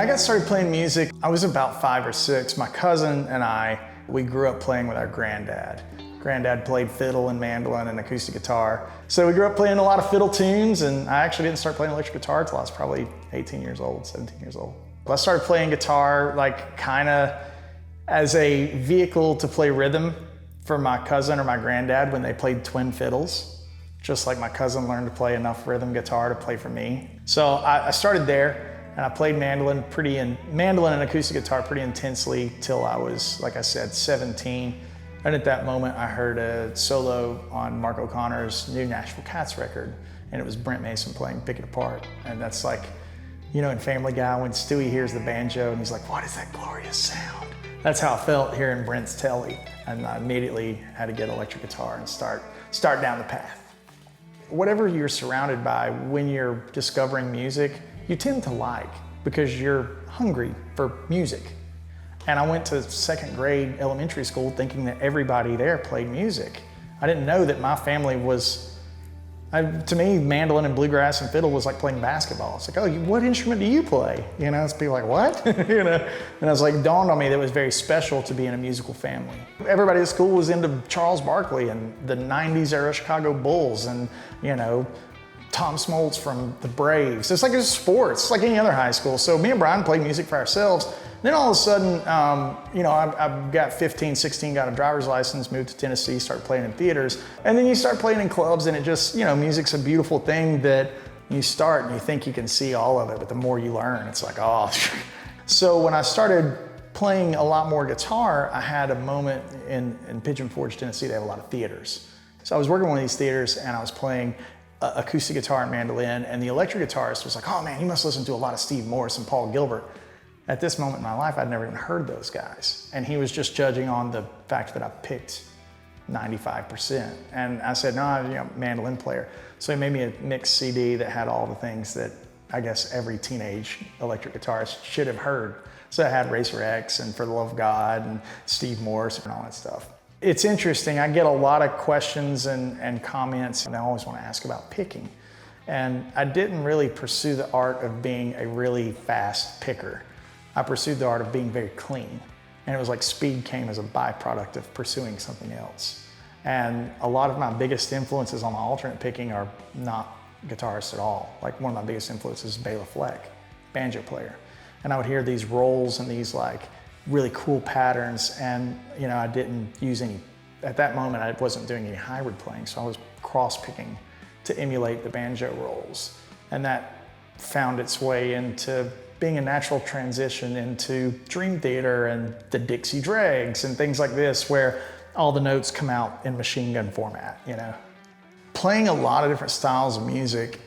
I got started playing music, I was about 5 or 6. My cousin and I, we grew up playing with our granddad. Granddad played fiddle and mandolin and acoustic guitar. So we grew up playing a lot of fiddle tunes, and I actually didn't start playing electric guitar until I was probably 18 years old, 17 years old. I started playing guitar like kind of as a vehicle to play rhythm for my cousin or my granddad when they played twin fiddles. Just like my cousin learned to play enough rhythm guitar to play for me. So I started there. And I played mandolin and acoustic guitar pretty intensely till I was, like I said, 17. And at that moment, I heard a solo on Mark O'Connor's new Nashville Cats record, and it was Brent Mason playing Pick It Apart. And that's like, you know, in Family Guy, when Stewie hears the banjo and he's like, what is that glorious sound? That's how I felt hearing Brent's telly. And I immediately had to get electric guitar and start down the path. Whatever you're surrounded by when you're discovering music, you tend to like, because you're hungry for music. And I went to second grade elementary school thinking that everybody there played music. I didn't know that my family was, to me, mandolin and bluegrass and fiddle was like playing basketball. It's like, oh, what instrument do you play? You know, it's people like, what? You know, and I was like, dawned on me that it was very special to be in a musical family. Everybody at school was into Charles Barkley and the 90s era Chicago Bulls and, you know, Tom Smoltz from the Braves. It's like it's sports, it's like any other high school. So me and Brian played music for ourselves. Then all of a sudden, you know, I got 15, 16, got a driver's license, moved to Tennessee, started playing in theaters. And then you start playing in clubs, and it just, you know, music's a beautiful thing that you start and you think you can see all of it, but the more you learn, it's like, oh. So when I started playing a lot more guitar, I had a moment in Pigeon Forge, Tennessee. They have a lot of theaters. So I was working in one of these theaters, and I was playing acoustic guitar and mandolin, and the electric guitarist was like, oh man, you must listen to a lot of Steve Morse and Paul Gilbert. At this moment in my life, I'd never even heard those guys. And he was just judging on the fact that I picked 95%. And I said, no, I'm a mandolin player. So he made me a mixed CD that had all the things that I guess every teenage electric guitarist should have heard. So I had Racer X and For the Love of God and Steve Morse and all that stuff. It's interesting, I get a lot of questions and comments, and I always want to ask about picking. And I didn't really pursue the art of being a really fast picker. I pursued the art of being very clean. And it was like speed came as a byproduct of pursuing something else. And a lot of my biggest influences on my alternate picking are not guitarists at all. Like one of my biggest influences is Bela Fleck, banjo player. And I would hear these rolls and these like really cool patterns, and you know, I didn't use any, at that moment I wasn't doing any hybrid playing, so I was cross-picking to emulate the banjo rolls. And that found its way into being a natural transition into Dream Theater and the Dixie Dregs and things like this, where all the notes come out in machine gun format, you know. Playing a lot of different styles of music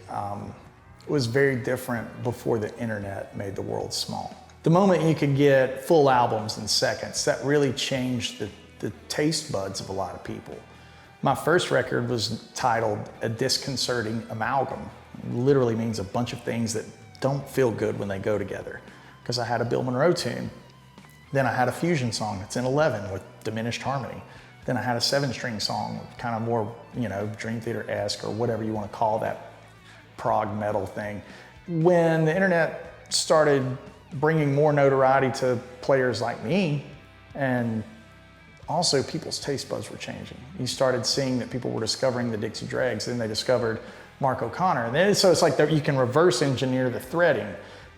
was very different before the internet made the world small. The moment you could get full albums in seconds, that really changed the taste buds of a lot of people. My first record was titled A Disconcerting Amalgam. It literally means a bunch of things that don't feel good when they go together. Because I had a Bill Monroe tune, then I had a fusion song that's in 11 with diminished harmony. Then I had a 7-string song, kind of more, you know, Dream Theater-esque or whatever you want to call that prog metal thing. When the internet started bringing more notoriety to players like me, and also people's taste buds were changing. You started seeing that people were discovering the Dixie Dregs, then they discovered Mark O'Connor. And then, so it's like you can reverse engineer the threading,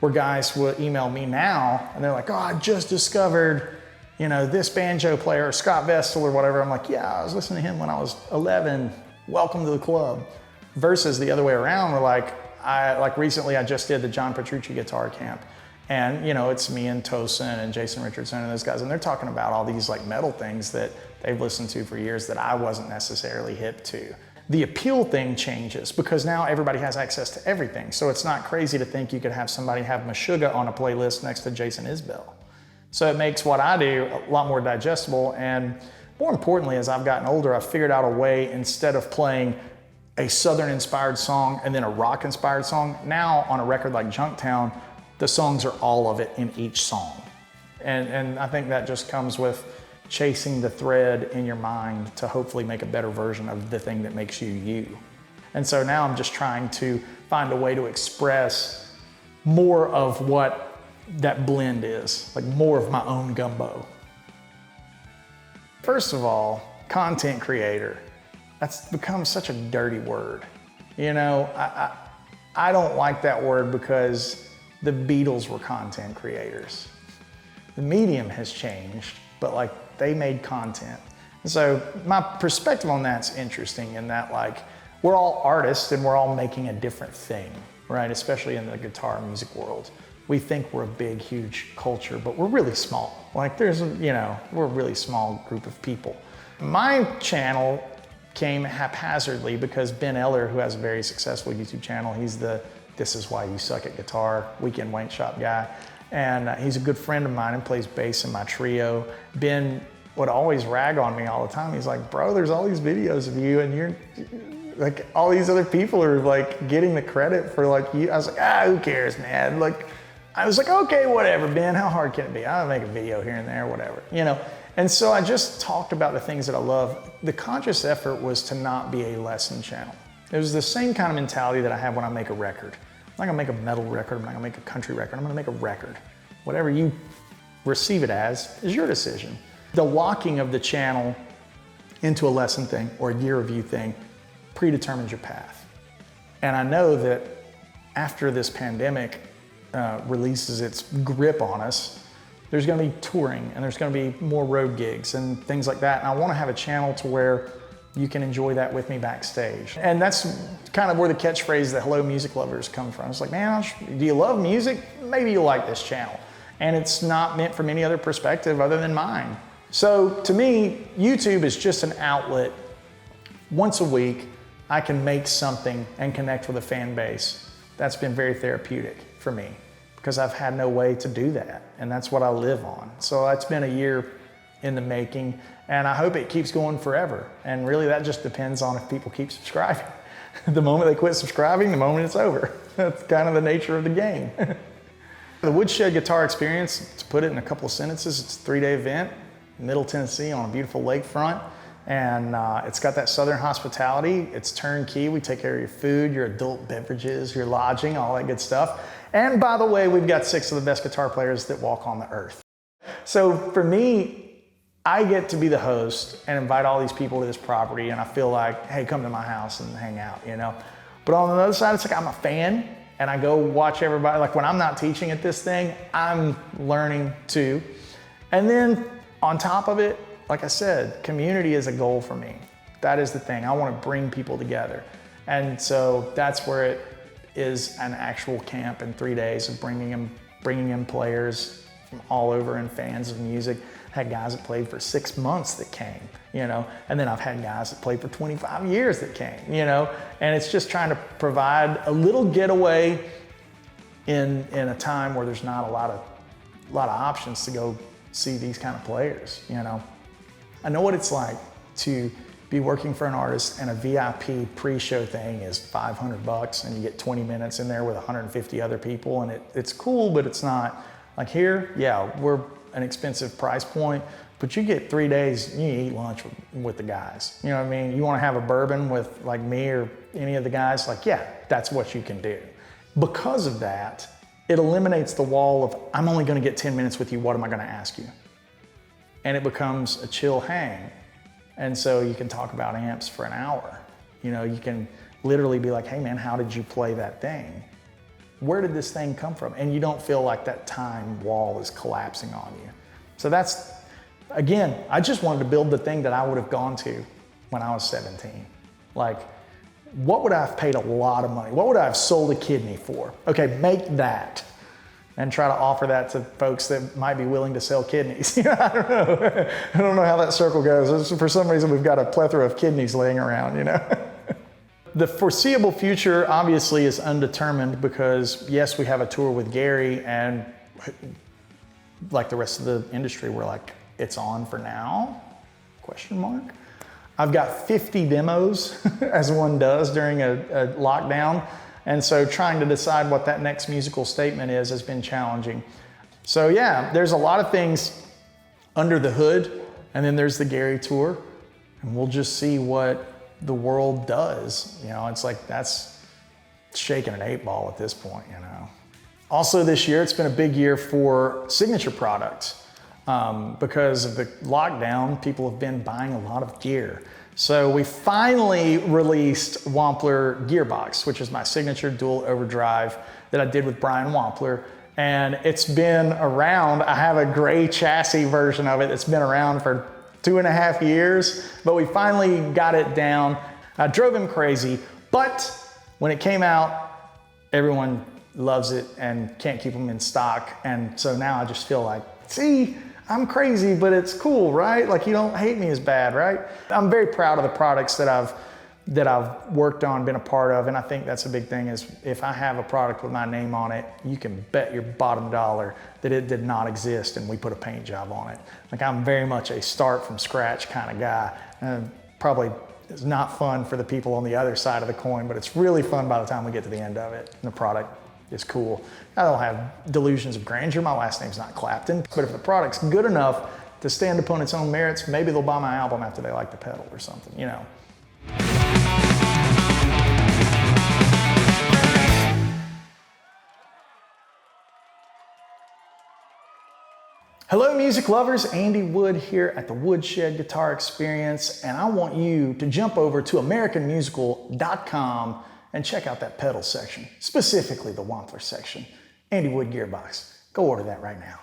where guys will email me now and they're like, oh, I just discovered, you know, this banjo player, Scott Vestal or whatever. I'm like, yeah, I was listening to him when I was 11. Welcome to the club. Versus the other way around, where like recently I just did the John Petrucci guitar camp. And you know, it's me and Tosin and Jason Richardson and those guys, and they're talking about all these like metal things that they've listened to for years that I wasn't necessarily hip to. The appeal thing changes because now everybody has access to everything. So it's not crazy to think you could have somebody have Meshuggah on a playlist next to Jason Isbell. So it makes what I do a lot more digestible, and more importantly, as I've gotten older, I've figured out a way, instead of playing a Southern-inspired song and then a rock-inspired song, now on a record like Junktown, the songs are all of it in each song. And I think that just comes with chasing the thread in your mind to hopefully make a better version of the thing that makes you you. And so now I'm just trying to find a way to express more of what that blend is, like more of my own gumbo. First of all, content creator. That's become such a dirty word. You know, I don't like that word because the Beatles were content creators. The medium has changed, but like they made content. And so my perspective on that's interesting in that like we're all artists and we're all making a different thing, right? Especially in the guitar music world. We think we're a big, huge culture, but we're really small. Like there's, you know, we're a really small group of people. My channel came haphazardly because Ben Eller, who has a very successful YouTube channel, he's the This Is Why You Suck at Guitar weekend Wayne Shop guy. And he's a good friend of mine and plays bass in my trio. Ben would always rag on me all the time. He's like, bro, there's all these videos of you and you're like, all these other people are like getting the credit for like you. I was like, who cares, man? Like, I was like, okay, whatever, Ben, how hard can it be? I'll make a video here and there, whatever, you know? And so I just talked about the things that I love. The conscious effort was to not be a lesson channel. It was the same kind of mentality that I have when I make a record. I'm not gonna make a metal record, I'm not gonna make a country record, I'm gonna make a record. Whatever you receive it as is your decision. The locking of the channel into a lesson thing or a year review thing predetermines your path. And I know that after this pandemic releases its grip on us, there's gonna be touring and there's gonna be more road gigs and things like that. And I wanna have a channel to where you can enjoy that with me backstage. And that's kind of where the catchphrase, the Hello Music Lovers, come from. It's like, man, do you love music? Maybe you'll like this channel. And it's not meant from any other perspective other than mine. So to me, YouTube is just an outlet. Once a week, I can make something and connect with a fan base. That's been very therapeutic for me because I've had no way to do that. And that's what I live on. So it's been a year in the making and I hope it keeps going forever. And really that just depends on if people keep subscribing. The moment they quit subscribing, the moment it's over. That's kind of the nature of the game. The Woodshed Guitar Experience, to put it in a couple of sentences, it's a 3-day event, Middle Tennessee on a beautiful lakefront. And it's got that Southern hospitality. It's turnkey. We take care of your food, your adult beverages, your lodging, all that good stuff. And by the way, we've got 6 of the best guitar players that walk on the earth. So for me, I get to be the host and invite all these people to this property and I feel like, hey, come to my house and hang out, you know? But on the other side, it's like I'm a fan and I go watch everybody. Like when I'm not teaching at this thing, I'm learning too. And then on top of it, like I said, community is a goal for me. That is the thing. I want to bring people together. And so that's where it is an actual camp in 3 days of bringing in players from all over and fans of music. Had guys that played for 6 months that came, you know, and then I've had guys that played for 25 years that came, you know, and it's just trying to provide a little getaway in a time where there's not a lot of options to go see these kind of players, you know. I know what it's like to be working for an artist and a VIP pre-show thing is $500 and you get 20 minutes in there with 150 other people and it's cool, but it's not like here, yeah, we're an expensive price point, but you get 3 days, you eat lunch with the guys. You know what I mean? You wanna have a bourbon with like me or any of the guys, like, yeah, that's what you can do. Because of that, it eliminates the wall of, I'm only gonna get 10 minutes with you, what am I gonna ask you? And it becomes a chill hang. And so you can talk about amps for an hour. You know, you can literally be like, hey man, how did you play that thing? Where did this thing come from? And you don't feel like that time wall is collapsing on you. So that's, again, I just wanted to build the thing that I would have gone to when I was 17. Like, what would I have paid a lot of money? What would I have sold a kidney for? Okay, make that. And try to offer that to folks that might be willing to sell kidneys. I don't know. I don't know how that circle goes. For some reason, we've got a plethora of kidneys laying around, you know? The foreseeable future obviously is undetermined because yes, we have a tour with Gary and like the rest of the industry, we're like, it's on for now? Question mark. I've got 50 demos as one does during a lockdown. And so trying to decide what that next musical statement is has been challenging. So yeah, there's a lot of things under the hood and then there's the Gary tour and we'll just see what the world does. You know, it's like that's shaking an 8 ball at this point, you know. Also this year, it's been a big year for signature products. Because of the lockdown, people have been buying a lot of gear. So we finally released Wampler Gearbox, which is my signature dual overdrive that I did with Brian Wampler. And it's been around. I have a gray chassis version of it that's been around for 2.5 years, but we finally got it down. I drove him crazy, but when it came out, everyone loves it and can't keep them in stock. And so now I just feel like, see, I'm crazy, but it's cool, right? Like, you don't hate me as bad, right? I'm very proud of the products that I've worked on, been a part of, and I think that's a big thing is if I have a product with my name on it, you can bet your bottom dollar that it did not exist and we put a paint job on it. Like, I'm very much a start from scratch kind of guy. And probably is not fun for the people on the other side of the coin, but it's really fun by the time we get to the end of it and the product is cool. I don't have delusions of grandeur. My last name's not Clapton, but if the product's good enough to stand upon its own merits, maybe they'll buy my album after they like the pedal or something, you know. Hello music lovers, Andy Wood here at the Woodshed Guitar Experience, and I want you to jump over to americanmusical.com and check out that pedal section, specifically the Wampler section. Andy Wood Gearbox. Go order that right now.